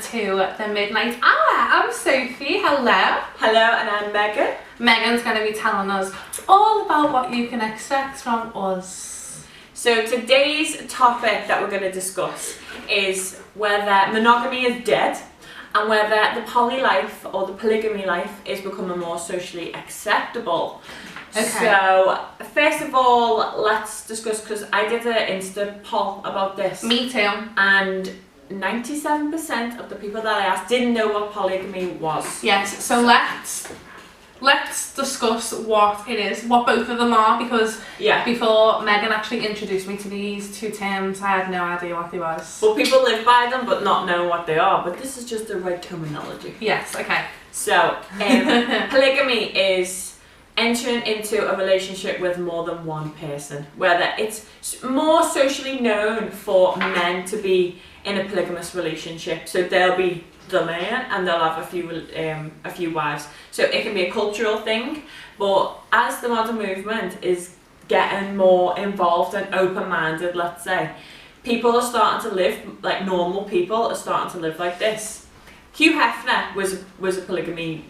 to the Midnight Hour. I'm Sophie, hello. Hello, and I'm Megan. Megan's going to be telling us all about what you can expect from us. So today's topic that we're going to discuss is whether monogamy is dead and whether the poly life or the polygamy life is becoming more socially acceptable. Okay. So first of all, let's discuss, because I did an insta poll about this. Me too. And 97% of the people that I asked didn't know what polygamy was. Yes, so let's discuss what it is, what both of them are, because before Megan actually introduced me to these two terms, I had no idea what they was. Well, people live by them but not knowing what they are, but this is just the right terminology. Yes, okay. So, polygamy is entering into a relationship with more than one person, whether it's more socially known for men to be in a polygamous relationship, so they'll be the man and they'll have a few wives. So it can be a cultural thing, but as the modern movement is getting more involved and open-minded, let's say, people are starting to live like normal people are starting to live like this. Hugh Hefner was a polygamy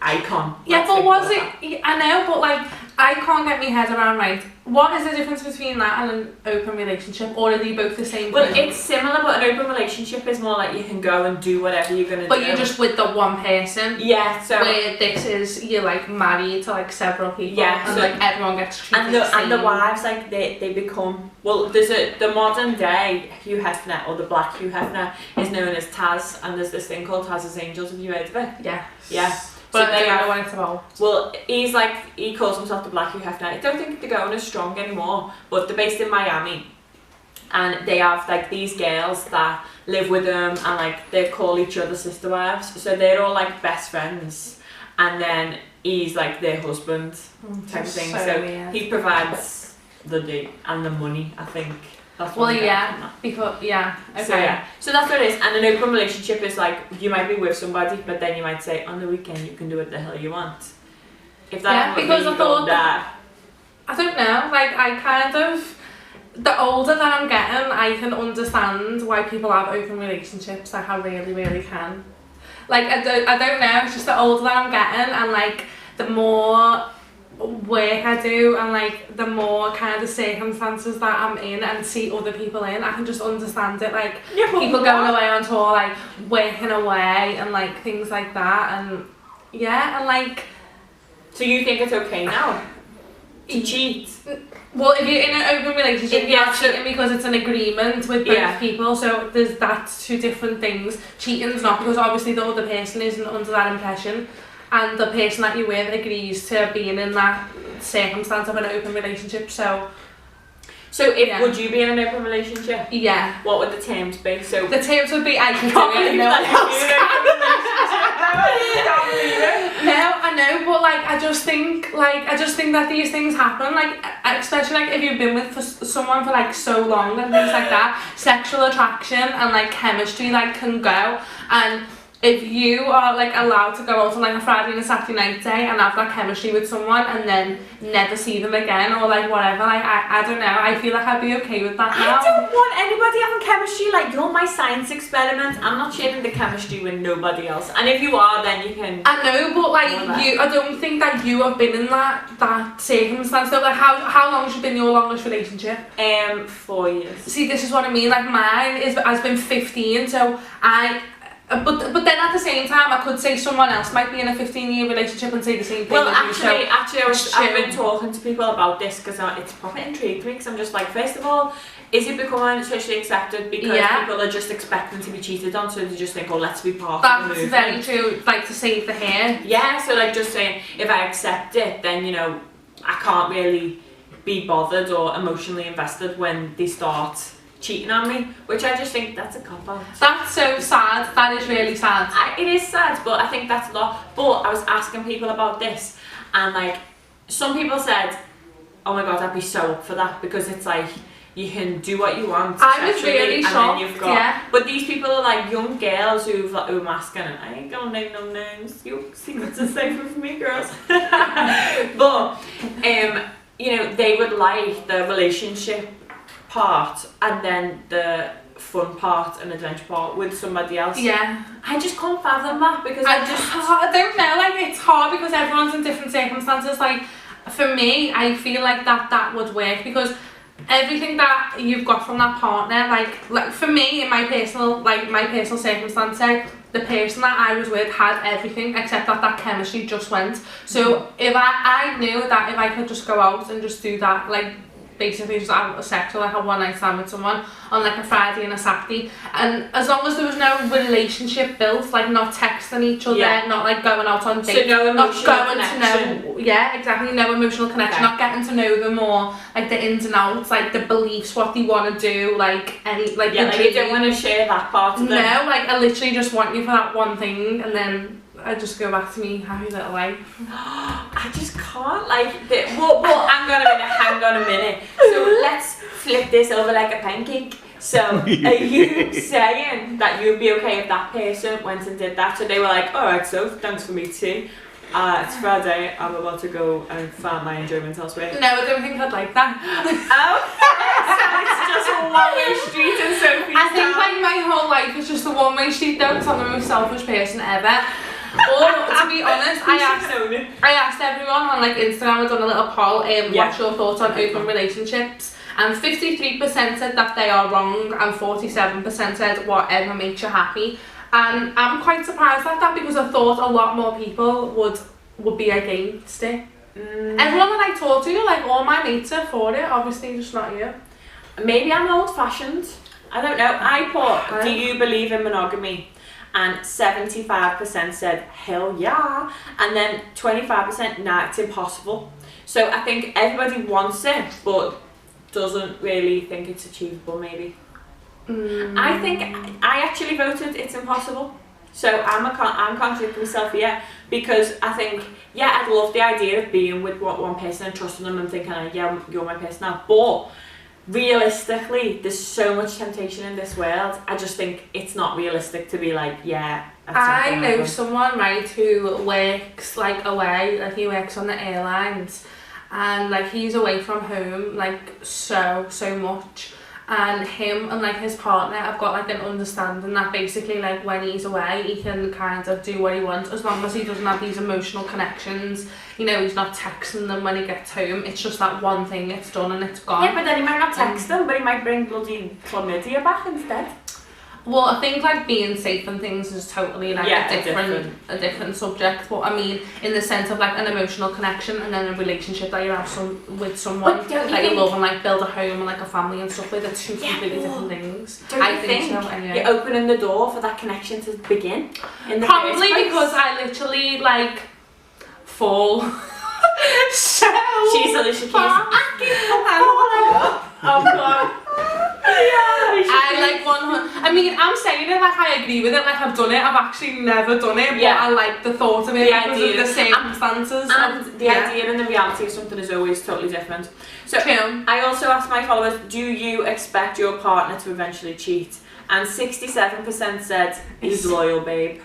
icon. Yeah, but was it? I know, but like I can't get my head around. Right, what is the difference between that and an open relationship, or are they both the same? Well, thing? it's similar, but an open relationship is more like you can go and do whatever you're gonna do. But you're just with the one person. Yeah. So where this is, you're like married to like several people. Yeah. And So, like everyone gets treated and the wives, like they become, well, there's the modern day Hugh Hefner, or the black Hugh Hefner, is known as Taz, and there's this thing called Taz's Angels. Have you heard of it? Yeah. Yeah. But So I don't know what it's about. Well, he calls himself the Black Hugh Hefner. I don't think they're going as strong anymore, but they're based in Miami, and they have like these girls that live with them, and like they call each other sister wives. So they're all like best friends, and then he's like their husband type of thing. So weird. he provides the date and the money, I think. That's what Well, I get yeah, from that. because okay. So yeah, so that's what it is. And an open relationship is like you might be with somebody, but then you might say on the weekend you can do what the hell you want. If that because I thought I don't know. Like I kind of, the older that I'm getting, I can understand why people have open relationships. Like I really, really can. Like I don't know. It's just the older that I'm getting, and like the more work I do, and like the more kind of circumstances that I'm in and see other people in, I can just understand it. Like people going away on tour, like working away and like things like that, and and like. So you think it's okay now to cheat? Well, if you're in an open relationship, you're Yeah, cheating because it's an agreement with both people. So that's two different things. Cheating's not, because obviously the other person isn't under that impression, and the person that you're with agrees to being in that circumstance of an open relationship. So would you be in an open relationship? Yeah. What would the terms be? So The terms would be I can do it and no one else can. No, I know, but like I just think that these things happen, like especially like if you've been with someone for like so long and things like that, sexual attraction and like chemistry like can go, and if you are like allowed to go out on like a Friday and a Saturday night day and have that chemistry with someone and then never see them again, or like whatever, like I don't know, I feel like I'd be okay with that now. I don't want anybody having chemistry, like you're my science experiment. I'm not sharing the chemistry with nobody else, and if you are, then you can. I know, but like I don't think that you have been in that circumstance though. Like how long has you been in your longest relationship? 4 years. See, this is what I mean, like mine has been 15, so but then at the same time I could say someone else might be in a 15-year relationship and say the same thing. Well, as you, I've been talking to people about this because it's probably intrigued me, because I'm just like, first of all, is it becoming socially accepted because people are just expecting to be cheated on, so they just think, oh, let's be part of the movement. That's very true, like to save the hair. Yeah, so like just saying, if I accept it, then, you know, I can't really be bothered or emotionally invested when they start cheating on me, which I just think that's a cop-out. That's so sad. That is really sad. It is sad, but I think that's a lot. But I was asking people about this, and like some people said, oh my god, I'd be so up for that, because it's like you can do what you want I was really and shocked, then you've got but these people are like young girls who are asking, and I ain't gonna name no names, you secrets are safer for me, girls. But you know, they would like the relationship part and then the fun part and adventure part with somebody else. Yeah. I just can't fathom that because I don't know, like it's hard because everyone's in different circumstances. Like for me, I feel like that would work because everything that you've got from that partner, like for me in my personal circumstance, the person that I was with had everything except that chemistry just went. So if I knew that if I could just go out and just do that, like basically just have a sex or like a one night stand with someone on like a Friday and a Saturday, and as long as there was no relationship built, like not texting each other, not like going out on dates, so no emotional connection. No emotional connection, not getting to know them more, like the ins and outs, like the beliefs, what they want to do, like any like you don't want to share that part of them. No, like I literally just want you for that one thing, and then I just go back to me happy little life. I just can't hang on a minute. So let's flip this over like a pancake. So are you saying that you'd be okay if that person went and did that? So they were like, alright, so thanks for meeting. It's Friday, I'm about to go and find my enjoyment elsewhere. No, I don't think I'd like that. Okay, so it's just a one-way street and Sophie's I think like my whole life is just a one-way street though, because I'm the most selfish person ever. Or to be honest, I asked everyone on like Instagram, I've done a little poll, what's your thoughts on open relationships, and 53% said that they are wrong and 47% said whatever makes you happy. And I'm quite surprised at that because I thought a lot more people would be against it. Everyone that I talk to, like all my mates are for it, obviously just not you. Maybe I'm old-fashioned. I don't know. I put, do you believe in monogamy? And 75% said hell yeah, and then 25% nah, it's impossible. So I think everybody wants it but doesn't really think it's achievable maybe. I think I actually voted it's impossible, so I'm contradicting myself here because I think I'd love the idea of being with one person and trusting them and thinking yeah, you're my person now, but realistically there's so much temptation in this world. I just think it's not realistic to be like I know someone right who works like away, like he works on the airlines, and like he's away from home like so much, and him and like his partner have got like an understanding that basically like when he's away he can kind of do what he wants as long as he doesn't have these emotional connections. You know, he's not texting them when he gets home, it's just that one thing, it's done and it's gone. Yeah, but then he might not text them, but he might bring bloody chlamydia back instead. Well, I think like being safe and things is totally like a different subject. But I mean, in the sense of like an emotional connection and then a relationship that you have with someone that you love and like build a home and like a family and stuff, like they're two completely different things. I think so. Anyway, you're opening the door for that connection to begin. Probably because I literally like fall. So she's Alicia Keys. Oh god. I mean, I'm saying it like I agree with it, like I've done it, I've actually never done it, but I like the thought of it because of the circumstances. And the idea and the reality of something is always totally different. So I also asked my followers, do you expect your partner to eventually cheat? And 67% said he's loyal, babe.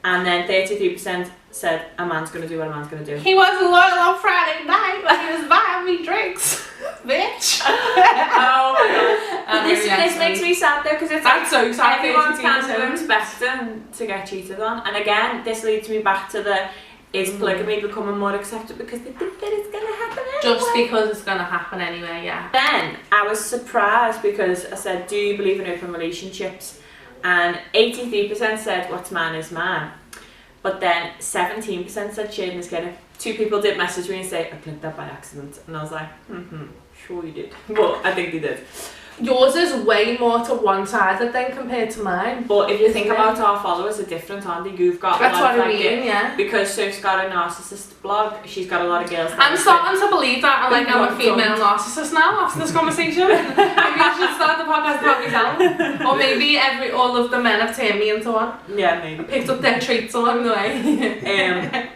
And then 33% said a man's going to do what a man's going to do. He wasn't loyal on Friday night when he was buying me drinks. Bitch. Oh my god. This makes me sad though because it's that's like so sad. Everyone's kind of expecting to get cheated on. And again, this leads me back to is polygamy becoming more accepted because they think that it's going to happen anyway. Just because it's going to happen anyway, yeah. Then I was surprised because I said, do you believe in open relationships? And 83% said what's man is man. But then 17% said sharing is kind of. Two people did message me and say, I clicked that by accident. And I was like, sure you did. But I think they did. Yours is way more to one-sided then compared to mine. But if you think about our followers are different, aren't they? You've got that's a lot what of I mean, yeah. Because Soph's got a narcissist blog, she's got a lot of girls. I'm starting to believe that I'm a female narcissist now after this conversation. Maybe I should start the podcast about myself. Or maybe all of the men have turned me into one. Yeah, maybe. Picked up their traits along the way.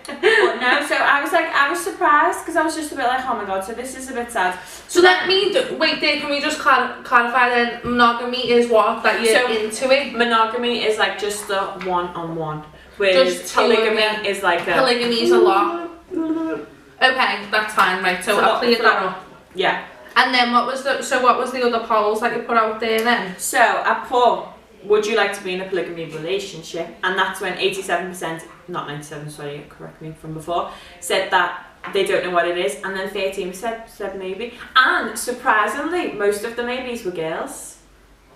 But no, so I was surprised because I was just a bit like, oh my god, so this is a bit sad. So wait there, can we just clarify then, monogamy is what? That you're into it? Monogamy is like just the one-on-one. Whereas polygamy is like a... Polygamy is a lot. Okay, that's fine, right, so I'll clear that up. Yeah. And then what was the other polls that you put out there then? So I put, would you like to be in a polygamy relationship? And that's when 87%, not 97, sorry, correct me from before, said that they don't know what it is, and then 13% said maybe. And surprisingly, most of the maybes were girls.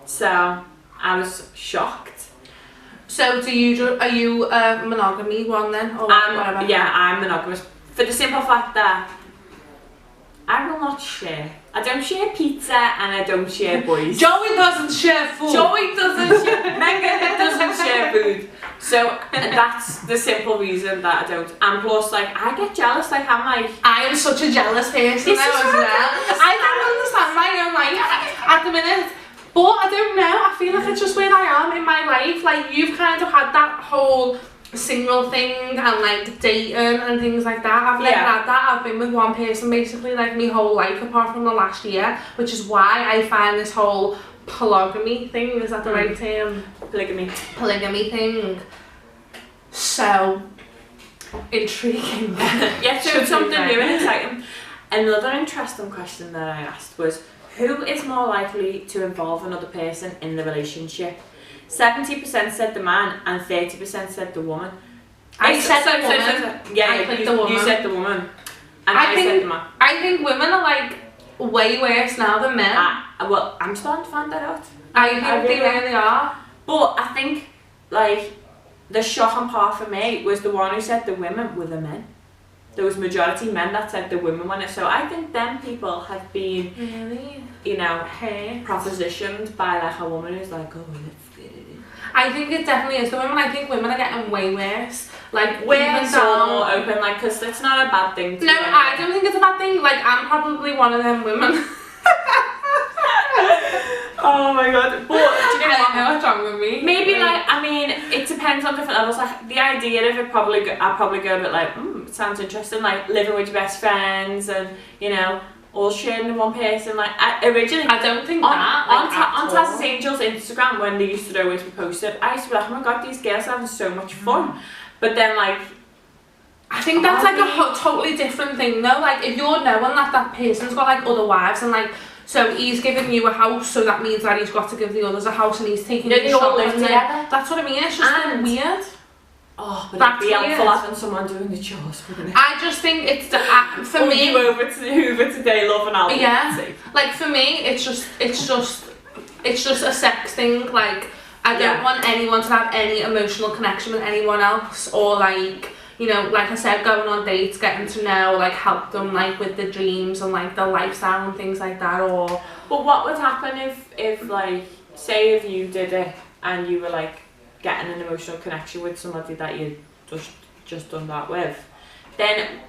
So I was shocked. So are you a monogamy one then, or whatever? Yeah, I'm monogamous for the simple fact that I will not share. I don't share pizza and I don't share boys. Joey doesn't share food. Joey doesn't share. Megan doesn't share food. So that's the simple reason that I don't. And plus, like, I get jealous. Like, I am such a jealous person now as well. I don't understand my own life at the minute. But I don't know. I feel like it's just where I am in my life. Like, you've kind of had that whole single thing and like dating and things like that. I've never had that. I've been with one person basically like my whole life apart from the last year, which is why I find this whole polygamy thing, is that the right term? Polygamy thing so intriguing. Yeah, so it's something new and exciting. Another interesting question that I asked was, who is more likely to involve another person in the relationship? 70% said the man and 30% said the woman. I said the woman. You said the woman. And I said the man. I think women are like way worse now than men. Well, I'm starting to find that out. I think they really are. But I think like the shocking part for me was the one who said the women were the men. There was majority men that said the women were it. So I think them people have been, really, you know, propositioned by like a woman who's like, oh, let's get it in. I think it definitely is the women. I think women are getting way worse. Like, we're so more open, like, because it's not a bad thing to No, I don't think it's a bad thing. Like, I'm probably one of them women. Oh my god. But do you know what? I know what's wrong with me. Maybe like, I mean, it depends on different levels. Like the idea of it, I'd probably go a bit like, it sounds interesting. Like living with your best friends and, you know, all sharing in one person. Like originally, I don't think on Taz's Angels Instagram, when they used to always be posted, I used to be like, oh my god, these girls are having so much fun. But then like, I think that's like a totally different thing though. Like if you're knowing that person's got like other wives and like, so he's giving you a house, so that means that he's got to give the others a house, and he's taking you shopping. That's what I mean. It's just weird. Oh, but it'd be helpful having someone doing the chores, wouldn't it? I just think it's for me. You over to Hoover today, love and Albert. Yeah. Like for me, it's just a sex thing. Like I don't want anyone to have any emotional connection with anyone else, or like, you know, like I said, going on dates, getting to know, like help them like with the dreams and like the lifestyle and things like that. Or but what would happen if like, say if you did it and you were like getting an emotional connection with somebody that you just done that with, then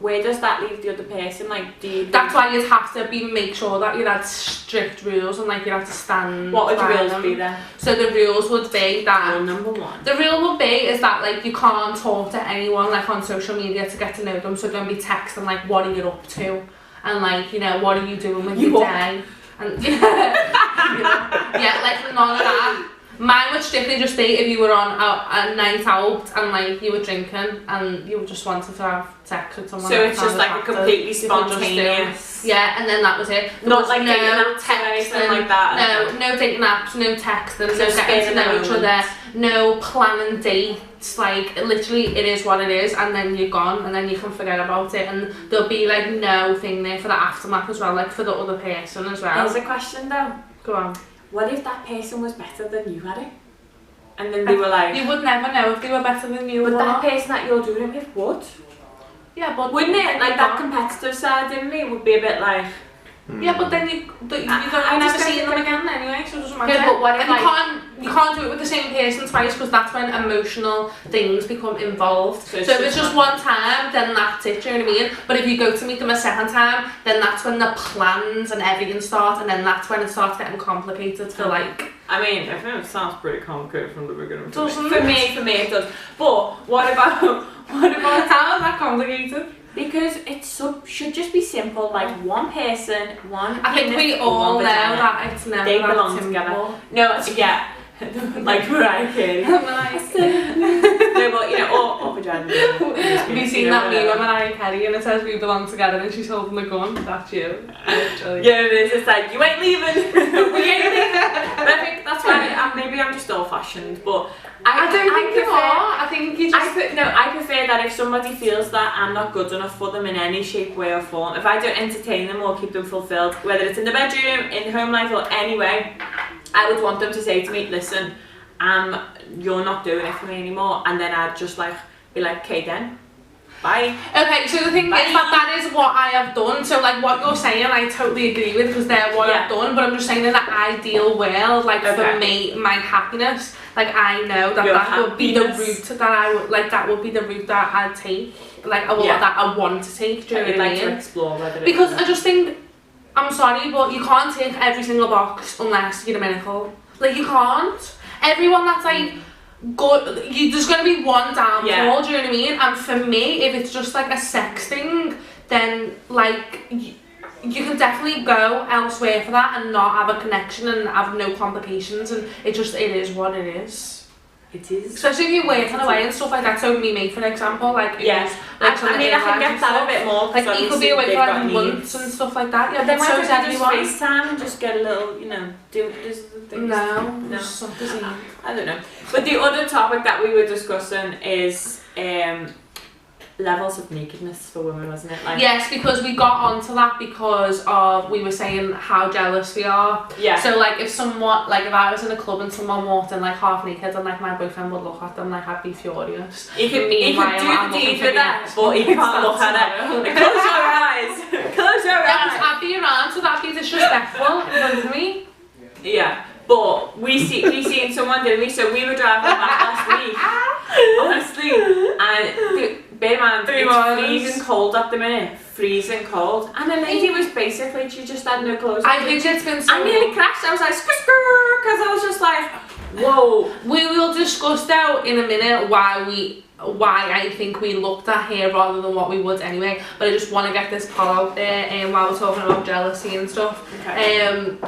where does that leave the other person? Like, that's why you'd have to make sure that you had strict rules and like you have to stand. What would the rules be then? So the rules would be that rule number one. The rule would be is that like you can't talk to anyone like on social media to get to know them. So don't be texting like, what are you up to, and like, you know, what are you doing with your day, and you know, yeah, like none of that. Mine would strictly just be if you were on a night out and like you were drinking and you just wanted to have sex with someone. So it's just like a completely spontaneous. Yeah, and then that was it. Not like dating apps or anything like that. No dating apps, no texting, no getting to know each other, no planning dates. Like literally, it is what it is, and then you're gone, and then you can forget about it, and there'll be like no thing there for the aftermath as well, like for the other person as well. Here's a question though. Go on. What if that person was better than you had it? And then they were like... You would never know if they were better than you. But that person that you're doing it with would. Yeah, but... Wouldn't it? Like that competitive side in me would be a bit like... Yeah, but then you don't never see them again anyway, so it doesn't matter. Yeah, but what if you can't do it with the same person twice, because that's when emotional things become involved. So if it's just one time, then that's it, do you know what I mean? But if you go to meet them a second time, then that's when the plans and everything start, and then that's when it starts getting complicated for like... I mean, I think it sounds pretty complicated from the beginning. Doesn't it? For me it does. But what about how is that complicated? Because should just be simple, like one person, one. I think we all know that it's never they that belong simple. together. No, yeah, like Mariah Carey. No, but you know, or vagina. ever doing. Have you seen that meme of Mariah Carey and it says we belong together and she's holding the gun? That's you. Literally. Yeah, it is. It's like, you ain't leaving. We ain't leaving. But I think that's why maybe I'm just old-fashioned, but I don't think you are. I think you just... I prefer that if somebody feels that I'm not good enough for them in any shape, way or form, if I don't entertain them or keep them fulfilled, whether it's in the bedroom, in home life or anyway, I would want them to say to me, listen, you're not doing it for me anymore, and then I'd just like be like, okay then, bye. Okay, so the thing is that is what I have done. So like what you're saying, I totally agree with because they're what I've done. But I'm just saying in the ideal world, like for me, my happiness, like I know that would be the route that I would like. That would be the route that I'd take. Like that I want to take. Do you know what I mean? To explore whether because I just think, I'm sorry, but you can't tick every single box unless you're a miracle. Like you can't. Everyone that's like good, there's gonna be one downfall. Do you know what I mean? And for me, if it's just like a sex thing, then like you can definitely go elsewhere for that and not have a connection and have no complications. And it is what it is. It is. Especially if you're working away and stuff like that. So me, for example, like I can get that a bit more. Like you could be away for like months and stuff like that. Yeah, then why so don't you just FaceTime and just get a little, do this thing. No. I don't know. But the other topic that we were discussing is levels of nakedness for women, wasn't it? Like, yes, because we got onto that because we were saying how jealous we are. Yeah. So like if I was in a club and someone walked in like half naked and like my boyfriend would look at them, like I'd be furious. He could do the deed with that, but he can't look at it. Like, close your eyes. Close your eyes. I'd be around, so that'd be disrespectful in front of me. Yeah. But we seen someone, didn't we? So we were driving back last week, honestly, and bear in mind, it's freezing cold at the minute, freezing cold, and the lady was basically, she just had no clothes on. I think it's been so I nearly crashed. I was like, because I was just like, whoa. We will discuss though in a minute why I think we looked at here rather than what we would anyway, but I just want to get this poll out there and while we're talking about jealousy and stuff. Okay.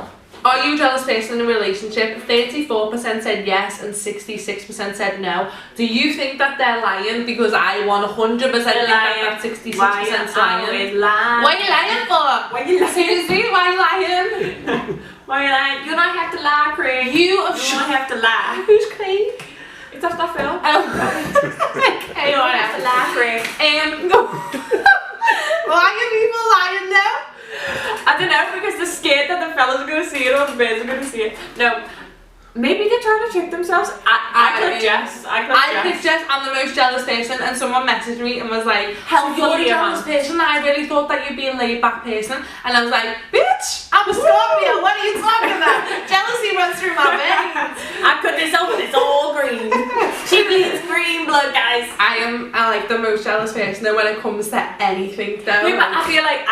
Are you a jealous person in a relationship? 34% said yes and 66% said no. Do you think that they're lying? Because I 100% think that 66% lying. What are you lying for? Why are you lying? Seriously, why are you lying? Why are you lying? You don't have to lie, Craig. You don't have to lie. Who's Craig? It's off that film. Oh. Okay, you don't have to lie, Craig. Why are people lying now? I don't know, because they're scared that the fellas are going to see it or the birds are going to see it. No, maybe they're trying to trick themselves. I could guess. I'm the most jealous person, and someone messaged me and was like, you're a jealous person? I really thought that you'd be a laid back person. And I was like, bitch, I'm a Scorpio, what are you talking about? Jealousy runs through my veins. I cut this open, it's all green. She bleeds green blood, guys. I like the most jealous person when it comes to anything though. Yeah, but I feel like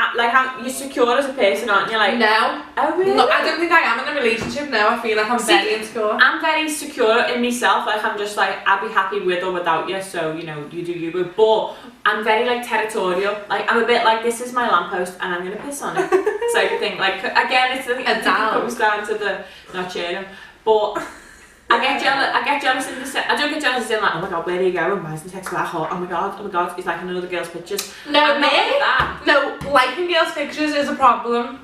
you're secure as a person, aren't you? Like, no. Oh really? No, I don't think I am in a relationship now. I feel like I'm very insecure. I'm very secure in myself. Like I'm just like, I'll be happy with or without you. So you do you. But I'm very like territorial. Like I'm a bit like, this is my lamppost and I'm gonna piss on it. Type of thing. Like again, I think it comes down to the not sharing. But I get jealous in the sense. I don't get jealous in like, oh my god, where are you going? Why isn't the text that hot? Oh my god, it's like another girl's pictures. No, me? Like no, liking girls' pictures is a problem.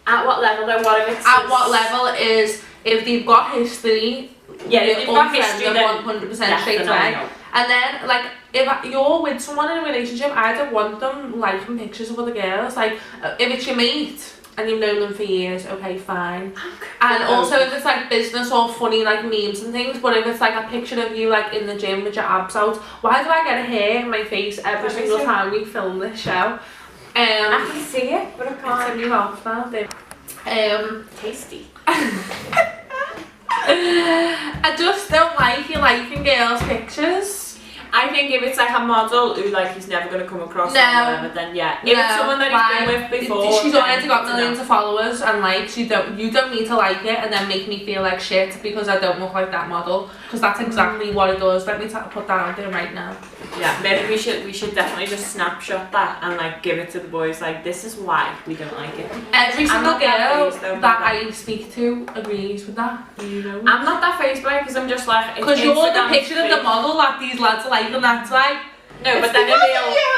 At what level though? What level is if they've got history? Yeah, if they've got history, then 100% straight away. And then like if you're with someone in a relationship, I don't want them liking pictures of other girls. Like if it's your mate and you've known them for years, okay, fine. And also if it's like business or funny like memes and things, but if it's like a picture of you like in the gym with your abs out, why do I get a hair in my face every single time we film this show? I can see it, but I can't. It's in your mouth now. Tasty. I just don't like you liking girls' pictures. I think if it's like a model who like he's never going to come across or whatever, then yeah. If it's someone that he's been with before, she's already got millions of followers and likes. You don't need to like it and then make me feel like shit because I don't look like that model, because that's exactly what it does. Let me put that out there right now. Yeah, maybe we should definitely just snapshot that and like give it to the boys. Like, this is why we don't like it. Every single girl that I speak to agrees with that. You know, I'm not that phased by it because I'm just like, because you're the picture of the model that these lads are like, like them, that's why. No, but then because they'll... of you.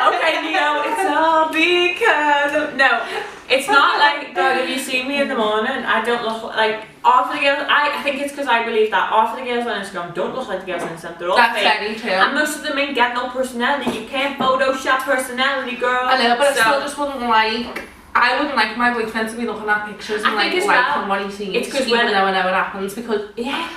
Okay, Neo, it's all because of... No, it's not like, God, if you see me in the morning, I don't look like... Half of the girls, I think it's because I believe that half of the girls on Instagram don't look like the girls on Instagram. They're all That's fake. very true. And most of them ain't got no personality. You can't Photoshop personality, girl. I know, but So- I still just wouldn't like... I wouldn't like my boyfriend to be looking at pictures and I think like as well, liking what he sees, it's 'cause even when- though I know it happens, because Yeah,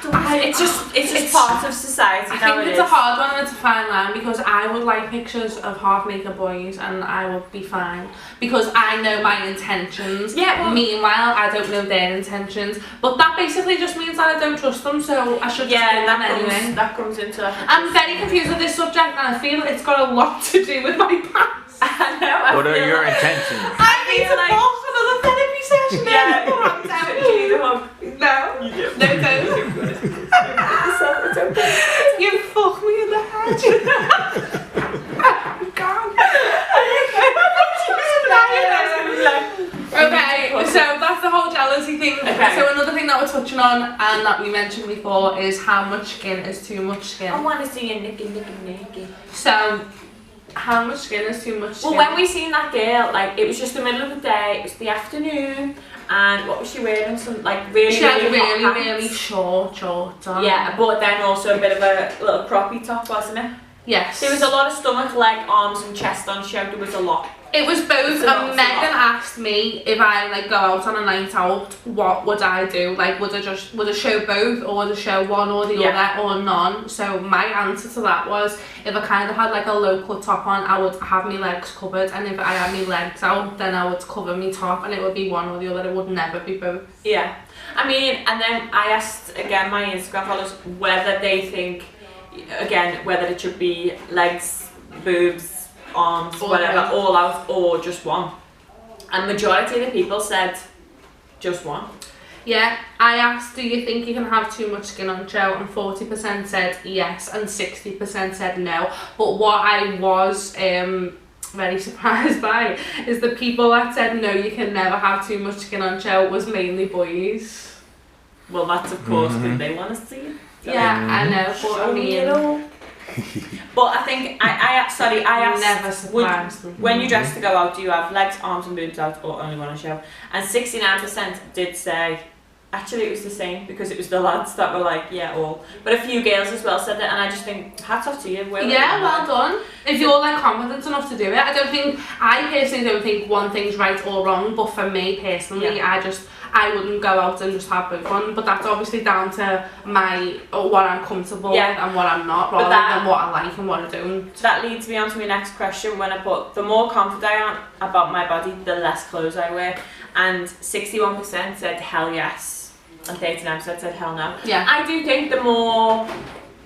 it's just part of society. I think it's a hard one and it's a fine line, because I would like pictures of half naked boys and I would be fine because I know my intentions. Yeah, well, meanwhile, I don't know their intentions, but that basically just means that I don't trust them, so I should just yeah, do them anyway. that comes into like I'm very confused with this subject, and I feel it's got a lot to do with my past. I know. What are your intentions? I need to like- box another therapy session. Yeah, now. you need a hug. No. You do. No, don't. It's okay. You fuck me in the head. Oh, God. Okay, so that's the whole jealousy thing. Okay. So another thing that we're touching on and that we mentioned before is how much skin is too much skin. I want to see you naked. So, how much skin is too much skin? Well, when we seen that girl, like, it was just the middle of the day, it was the afternoon, and what was she wearing? Some, like, really, she had really, really, hot really pants. short on. Yeah, but then also a bit of a little croppy top, wasn't it? Yes. There was a lot of stomach, leg, arms, and chest on show. There was a lot. It was both. Megan Megan asked me if I like go out on a night out, what would I do? Like, would I show both, or would I show one or the other, or none? So my answer to that was, if I kind of had like a low cut top on, I would have my legs covered, and if I had my legs out, then I would cover my top, and it would be one or the other. It would never be both. Yeah, I mean, and then I asked again my Instagram followers whether they think, again, whether it should be legs, boobs, arms, All whatever, out. all out, or just one. And majority of the people said just one. Yeah, I asked, do you think you can have too much skin on show? And 40% said yes, and 60% said no. But what I was very surprised by is the people that said no, you can never have too much skin on show was mainly boys. Well, that's of course because they want to see it. Yeah, I know, but I Show me it mean, all. But I think I asked never surprised me. when you dress to go out, do you have legs, arms and boobs out, or only one on show? And 69% did say, actually it was the same, because it was the lads that were like, yeah, all. But a few girls as well said that, and I just think, hats off to you. Yeah, well done. If you're like confident enough to do it, I personally don't think one thing's right or wrong, but for me personally, I wouldn't go out and just have both on, but that's obviously down to what I'm comfortable with and what I'm not, rather than what I like and what I don't. That leads me on to my next question. When I put, the more confident I am about my body, the less clothes I wear, and 61% said hell yes, and 39% said hell no. Yeah. I do think the more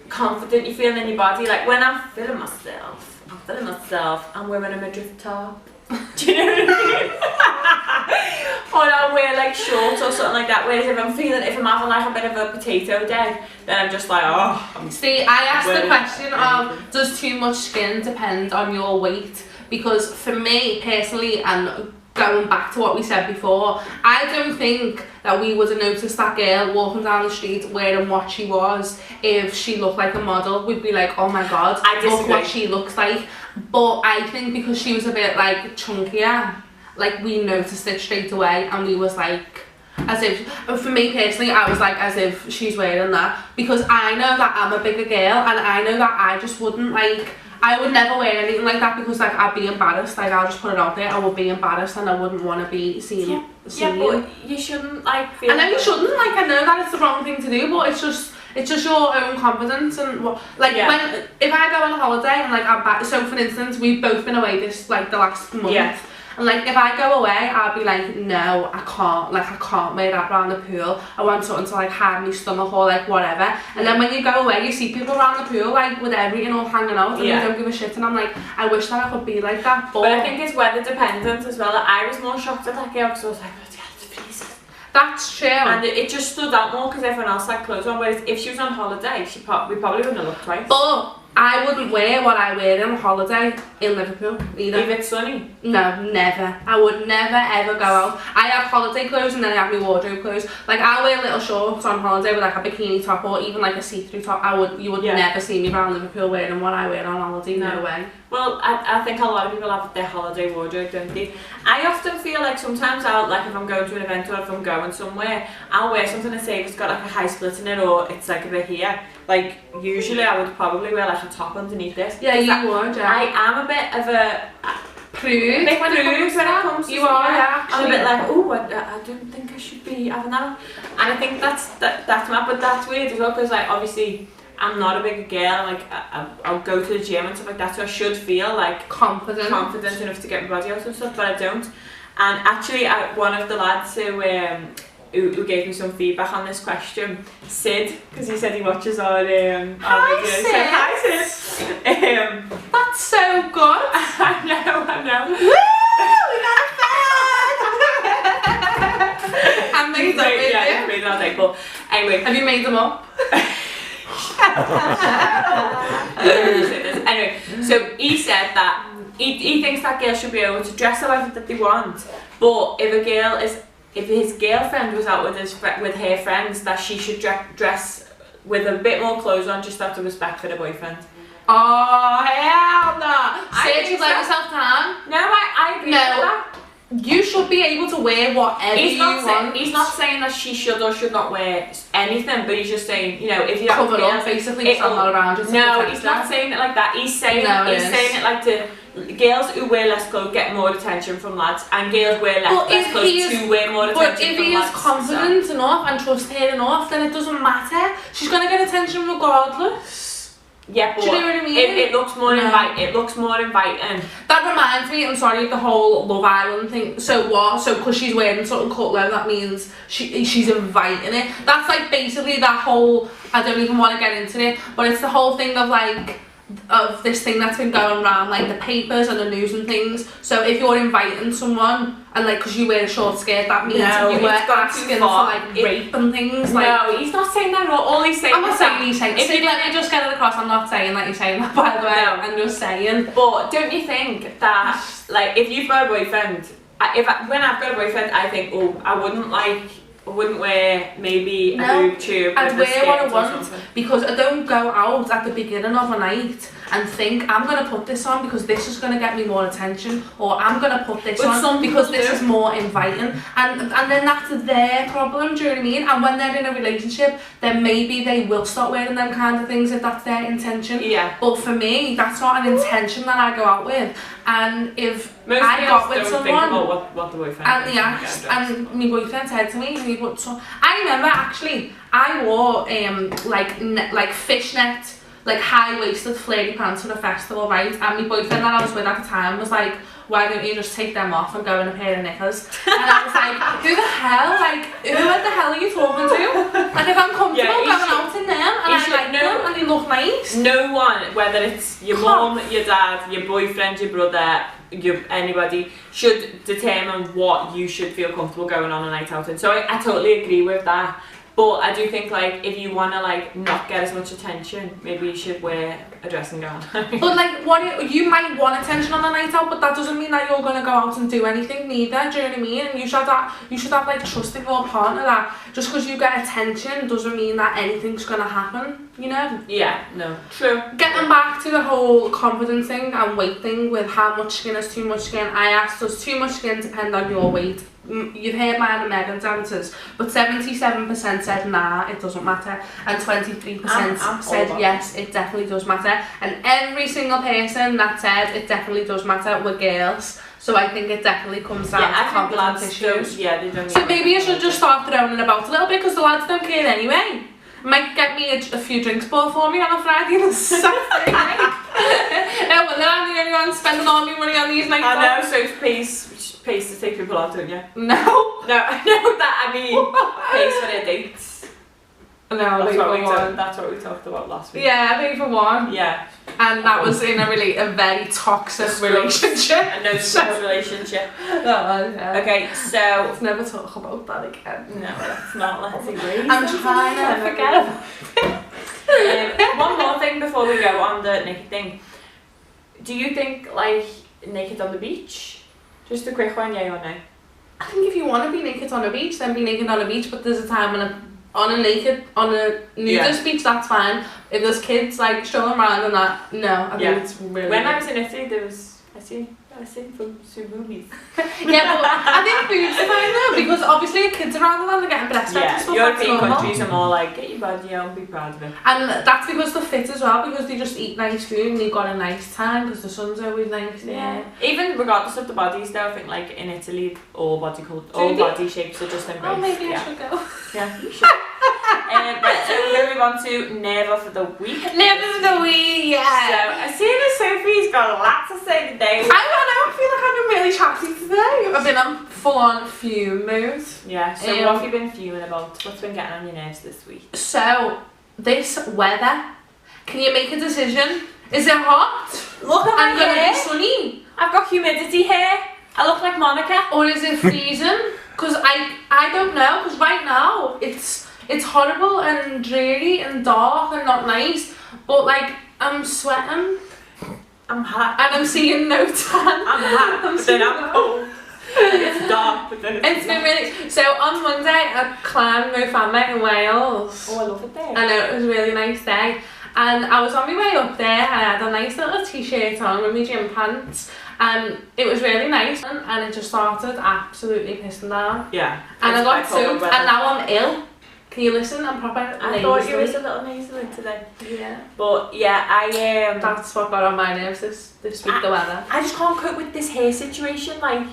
confident you feel in your body, like when I'm feeling myself, I'm wearing a midriff top. Do you know what I mean? Or I'll wear like shorts or something like that. Whereas if I'm having like a bit of a potato day, then I'm just like, oh. See, I asked the question of, does too much skin depend on your weight? Because for me personally, and going back to what we said before, I don't think that we would have noticed that girl walking down the street wearing what she was if she looked like a model. We'd be like, oh my god, look what she looks like. But I think because she was a bit like chunkier, like we noticed it straight away, and we was like, as if, for me personally, I was like, as if she's wearing that, because I know that I'm a bigger girl, and I know that I just wouldn't like, I would never wear anything like that, because like I'd be embarrassed. Like, I'll just put it out there, I would be embarrassed, and I wouldn't want to be seen. Yeah, but you shouldn't like feel. I know you shouldn't, like, I know that it's the wrong thing to do, but it's just your own confidence. And when if I go on holiday and like I'm back, so for instance, we've both been away this like the last month, and like if I go away, I'll be like, no, I can't wear that around the pool. I want something to like hide my stomach or like whatever. And then when you go away, you see people around the pool like with everything all hanging out, and they don't give a shit. And I'm like, I wish that I could be like that. But I think it's weather dependent as well. Like, I was more shocked at that girl because I was like, it's freezing. That's true. And it just stood out more because everyone else had clothes on. Whereas if she was on holiday, we probably wouldn't have looked twice. But I wouldn't wear what I wear on holiday in Liverpool either. If it's sunny? No, never. I would never ever go out. I have holiday clothes and then I have my wardrobe clothes. Like I'll wear little shorts on holiday with like a bikini top or even like a see-through top. You would never see me around Liverpool wearing what I wear on holiday. No way. Well, I think a lot of people have their holiday wardrobe, don't they? I often feel like sometimes I'll, like if I'm going to an event or if I'm going somewhere, I'll wear something and say it's got like a high split in it or it's like a bit here. Like usually I would probably wear like a top underneath this. Yeah, you would, yeah. I am a bit of a prude when it comes to you are, yeah. I'm a bit like, oh, I don't think I should be having that on. And I think that's mad, but that's weird as well because like obviously I'm not a big girl, like I'll go to the gym and stuff like that, so I should feel like confident enough to get my body out and stuff, but I don't. And actually one of the lads who gave me some feedback on this question, Sid, because he said he watches our videos. Sid. Hi Sid. That's so good. I know. Woo! We got a fan! I made them with Yeah, you. I made them all day, but anyway. Have you made them up? Anyway, so he said that he thinks that girls should be able to dress however that they want, but if his girlfriend was out with her friends, that she should dress with a bit more clothes on, just out of respect for the boyfriend. Oh hell no! Say you let yourself down. No, I agree with that. You should be able to wear whatever you want. He's not saying that she should or should not wear anything, but he's just saying, you know, if you're covered up, basically, it's not around you. No, he's not saying it like that. He's saying saying it like the girls who wear less clothes get more attention from lads, and girls wear less clothes to wear more attention from lads. But if he is confident enough and trusted enough, then it doesn't matter. She's gonna get attention regardless. Yeah, but do you know what I mean? It looks more inviting. It looks more inviting. That reminds me, I'm sorry, of the whole Love Island thing. So what? So because she's wearing something cut low, that means she's inviting it. That's like basically that whole. I don't even want to get into it, but it's the whole thing of like. Of this thing that's been going around like the papers and the news and things. So if you're inviting someone and like because you wear a short skirt, that means you were asking for like rape and things. No, he's not saying that at all. He's saying I'm not saying he's saying. Let me just get it across. I'm not saying that you're saying that, by the way. No. I'm just saying. But don't you think that like if you've got a boyfriend, when I've got a boyfriend, I think I wouldn't wear maybe a boob tube. I'd wear what I want because I don't go out at the beginning of a night and think I'm gonna put this on because this is gonna get me more attention, or I'm gonna put this on because this is more inviting, and then that's their problem. Do you know what I mean? And when they're in a relationship, then maybe they will start wearing them kind of things if that's their intention. Yeah. But for me, that's not an intention that I go out with. And if I got with someone, what the boyfriend and my boyfriend said to me, I remember actually, I wore like fishnet, like high-waisted flary pants for the festival, right? And my boyfriend that I was with at the time was like, why don't you just take them off and go in a pair of knickers? And I was like, who the hell are you talking to? Like if I'm comfortable going out in them and I like them and they look nice. No one, whether it's your mum, your dad, your boyfriend, your brother, anybody, should determine what you should feel comfortable going on a night out in. So I totally agree with that. But I do think like if you wanna like not get as much attention, maybe you should wear a dressing gown. But like you might want attention on a night out, but that doesn't mean that you're gonna go out and do anything neither. Do you know what I mean? And you should have like trust in your partner that just because you get attention doesn't mean that anything's gonna happen. You know? Yeah, no, true. Getting back to the whole confidence thing and weight thing with how much skin is too much skin, I asked, does too much skin depend on your weight? You've heard mine and Megan's answers, but 77% said nah, it doesn't matter, and 23% said yes, it definitely does matter, and every single person that said it definitely does matter were girls. So I think it definitely comes down to confidence issues. They don't. So maybe I should just start throwing it about a little bit because the lads don't care anyway. Might get me a few drinks bought for me on a Friday and a Saturday night. No, well, I'm the only one spending all my money on these nights. I know, so pays to take people out, don't you? No. I know that, I mean, pays for their dates. No, that's what we talked about last week. Yeah, pay for one. Yeah. and that was in a very toxic relationship. A noticeable relationship. That was, yeah. Okay, so Let's never talk about that again. no, let's not. Let's erase. I'm trying to forget. One more thing before we go on the naked thing. Do you think like naked on the beach? Just a quick one, yeah or no? I think if you want to be naked on a beach, then be naked on a beach. But there's a time when on a nudist beach, that's fine. If there's kids like strolling around and that, no, I think it's really. When good. I was in Italy, I seen from some movies. Yeah, but I think boobs are fine though, because obviously kids around the land are getting breastfed and stuff. European that's normal. countries are more like, get your body out, be proud of it. And that's because they're fit as well, because they just eat nice food and they've got a nice time, because the sun's always nice. Yeah. Even regardless of the bodies though, I think like in Italy, all body shapes are just embraced. Oh, maybe I should go. Yeah, you should. Right, so we're going to move on to Never for the Week. Never for the week, yeah. So, as soon as Sophie's got a lot to say today. I feel like I've been really chatty today. I've been on full-on fume mode. Yeah, so what have you been fuming about? What's been getting on your nerves this week? So, this weather, can you make a decision? Is it hot? Look at I'm my going to hair. be sunny. I've got humidity hair. I look like Monica. Or is it freezing? Because I don't know, because right now it's horrible and dreary and dark and not nice, but like I'm sweating. I'm hot. And I'm seeing no tan. I'm hot, but then I'm cold. It's dark, but then it's been really. So on Monday I climbed Mo Famech in Wales. Oh, I love it there. I know, it was a really nice day. And I was on my way up there, I had a nice little t-shirt on with my gym pants. And it was really nice, and it just started absolutely pissing down. Yeah. And I got soaked, and now I'm ill. Can you listen? I'm proper I thought you was a little nasally today. Yeah. But yeah, That's what got on my nerves this week, the weather. I just can't cope with this hair situation. Like,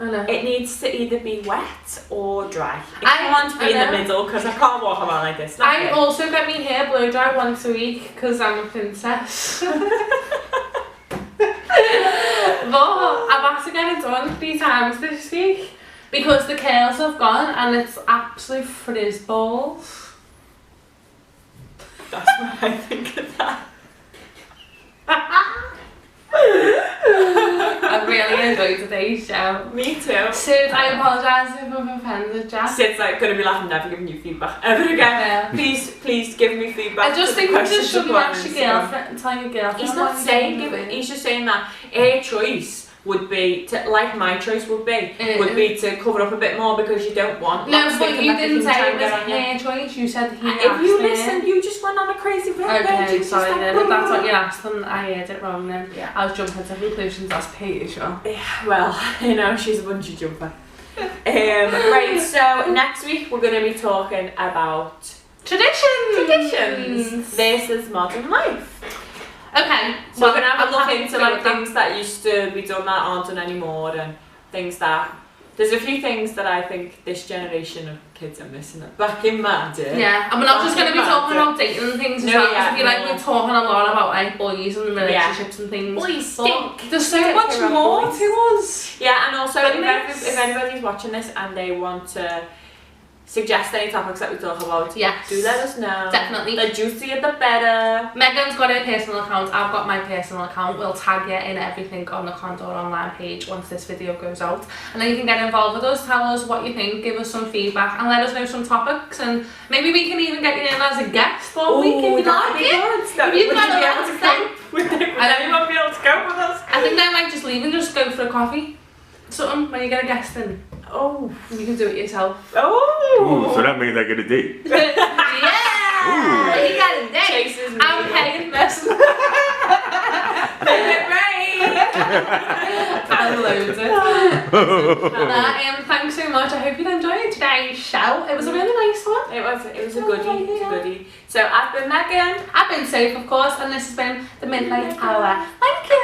I know. it needs to either be wet or dry. It can't be in the middle because I can't walk around like this. I also get my hair blow dry once a week because I'm a princess. But I've had to get it done 3 times this week because the curls have gone and it's absolute frizz balls. That's what I think of that. I've really enjoyed today's show. Me too. Sid, I apologise if I've offended Jack. Sid's like going to be laughing, never giving you feedback ever again. Yeah. Please give me feedback. I just think we just should ask your girlfriend, tell your girlfriend. He's not saying give it, he's just saying that her choice would be to, like my choice would be to cover up a bit more because you don't want. No, but you didn't say it was her her choice. You said he asked if you her. listened, you just went on a crazy rampage. Okay, sorry then. If that's what you asked and I heard it wrong then. Yeah. I was jumping to conclusions as per usual. Yeah, well, you know, she's a bungee jumper. Right, so next week we're going to be talking about traditions versus modern life. Okay, so we're going to have a look happy into to like go with things that used to be done that aren't done anymore, and things that there's a few things that I think this generation of kids are missing. Back in my day. Yeah, and we're not just going to be talking about dating and things as well. I feel like we're talking a lot about like boys and relationships and things. Boys stink. There's so much more to us. Yeah, and also if anybody's watching this and they want to suggest any topics that we talk about, yes, do let us know. Definitely. The juicier the better. Megan's got her personal account, I've got my personal account. We'll tag you in everything on the Condor Online page once this video goes out. And then you can get involved with us, tell us what you think, give us some feedback and let us know some topics, and maybe we can even get you in as a guest one week if you like it. Would you be able to cope? Would anyone be able to cope with us? I think they might just leave and just go for a coffee. Something when you get a guest in. Oh, you can do it yourself. Oh, ooh, so that means I get a date. Yeah, ooh. you got a date. Chases me. I'm paying this. I loads it. Thanks so much. I hope you enjoyed today's show. It was a really nice one. It was a goodie. It was a goodie. So I've been Megan. I've been Sophie, of course, and this has been the Midnight Hour. Thank you.